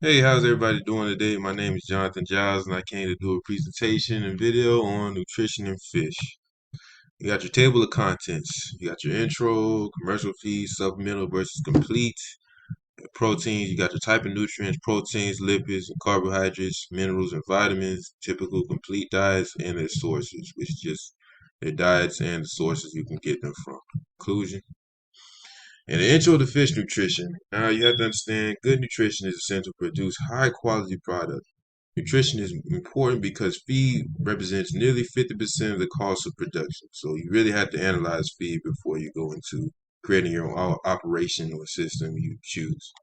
Hey, how's everybody doing today? My name is Jonathan Giles, and I came to do a presentation and video on nutrition and fish. You got your table of contents. You got your intro, commercial feeds, supplemental versus complete, proteins. You got your type of nutrients, proteins, lipids, and carbohydrates, minerals, and vitamins, typical complete diets, and their sources, which is just their diets and the sources you can get them from. Conclusion. And the intro to fish nutrition. Now you have to understand good nutrition is essential to produce high quality products. Nutrition is important because feed represents nearly 50% of the cost of production. So you really have to analyze feed before you go into creating your own operation or system you choose.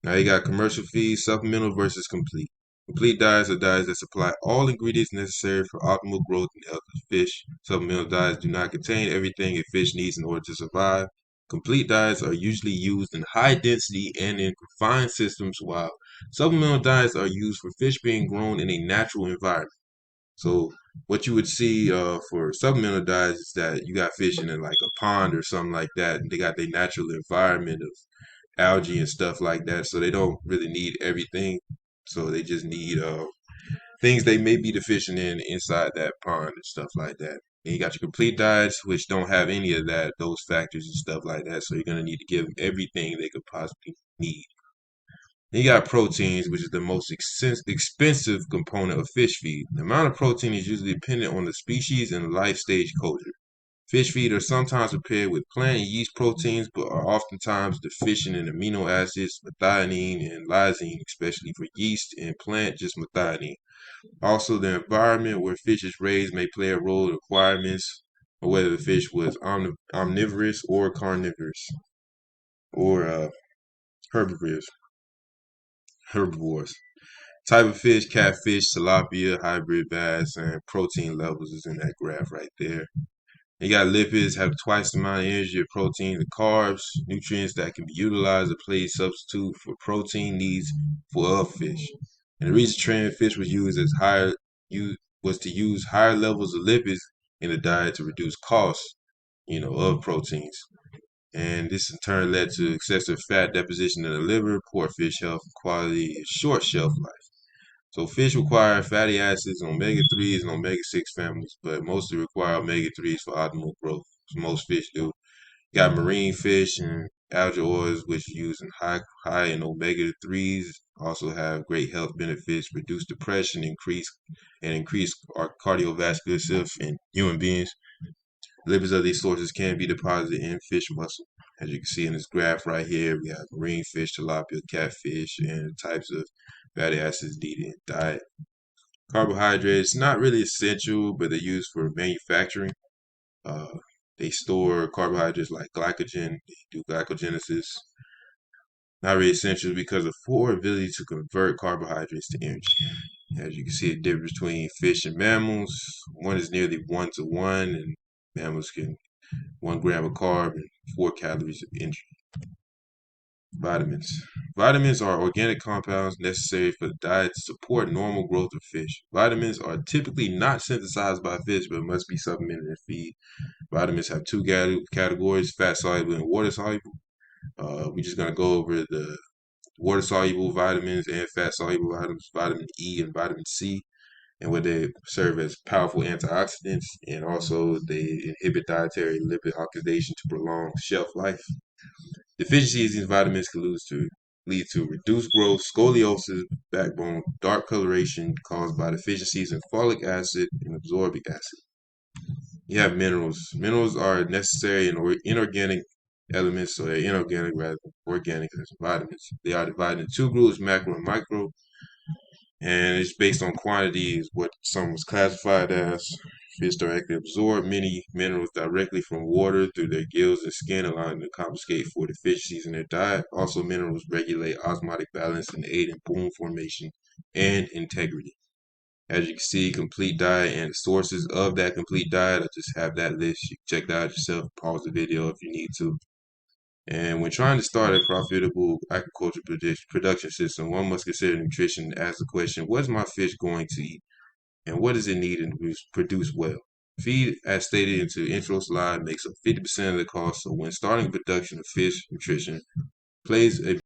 Now you got commercial feed, supplemental versus complete. Complete diets are diets that supply all ingredients necessary for optimal growth and health of fish. Supplemental diets do not contain everything a fish needs in order to survive. Complete diets are usually used in high density and in confined systems, while supplemental diets are used for fish being grown in a natural environment. So what you would see for supplemental diets is that you got fishing in like a pond or something like that, and they got their natural environment of algae and stuff like that. So they don't really need everything. So they just need things they may be deficient in inside that pond and stuff like that. And you got your complete diets, which don't have any of that, those factors and stuff like that. So you're gonna need to give them everything they could possibly need. Then you got proteins, which is the most expensive component of fish feed. The amount of protein is usually dependent on the species and life stage culture. Fish feed are sometimes prepared with plant and yeast proteins, but are oftentimes deficient in amino acids, methionine, and lysine, especially for yeast, and plant just methionine. Also, the environment where fish is raised may play a role in requirements, or whether the fish was omnivorous or carnivorous, or herbivores. Herbivores. Type of fish: catfish, tilapia, hybrid bass, and protein levels is in that graph right there. You got lipids, have twice the amount of energy of protein and carbs, nutrients that can be utilized to play substitute for protein needs for a fish. And the recent trend fish was used as higher was to use higher levels of lipids in the diet to reduce costs, of proteins. And this in turn led to excessive fat deposition in the liver, poor fish health quality, and short shelf life. So fish require fatty acids, omega-3s, and omega-6 families, but mostly require omega-3s for optimal growth. So most fish do. You got marine fish and algae oils, which use in high in omega-3s, also have great health benefits, reduce depression, increase our cardiovascular health in human beings. Lipids of these sources can be deposited in fish muscle. As you can see in this graph right here, we have marine fish, tilapia, catfish, and types of fatty acids needed in diet. Carbohydrates, not really essential, but they're used for manufacturing. Uh, they store carbohydrates like glycogen, they do glycogenesis. Not really essential because of poor ability to convert carbohydrates to energy. As you can see, the difference between fish and mammals, one is nearly 1 to 1, and mammals can 1 gram of carb and 4 calories of energy. Vitamins. Vitamins are organic compounds necessary for the diet to support normal growth of fish. Vitamins are typically not synthesized by fish but must be supplemented in feed. Vitamins have two categories: fat soluble and water soluble. We're just going to go over the water soluble vitamins and fat soluble vitamins, vitamin E and vitamin C, and what they serve as powerful antioxidants, and also they inhibit dietary lipid oxidation to prolong shelf life. Deficiencies in these vitamins can lead to reduced growth, scoliosis, backbone, dark coloration caused by deficiencies in folic acid and absorbic acid. You have minerals. Minerals are necessary and inorganic elements, so they're inorganic rather than organic as vitamins. They are divided into two groups, macro and micro, and it's based on quantity is what some was classified as. Fish directly absorb many minerals directly from water through their gills and skin, allowing them to compensate for deficiencies in their diet. Also, minerals regulate osmotic balance and aid in bone formation and integrity. As you can see, complete diet and the sources of that complete diet, I just have that list. You can check that out yourself. Pause the video if you need to. And when trying to start a profitable aquaculture production system, one must consider nutrition and ask the question: what is my fish going to eat? And what does it need to produce well? Feed, as stated into the intro slide, makes up 50% of the cost. So when starting production of fish, nutrition plays a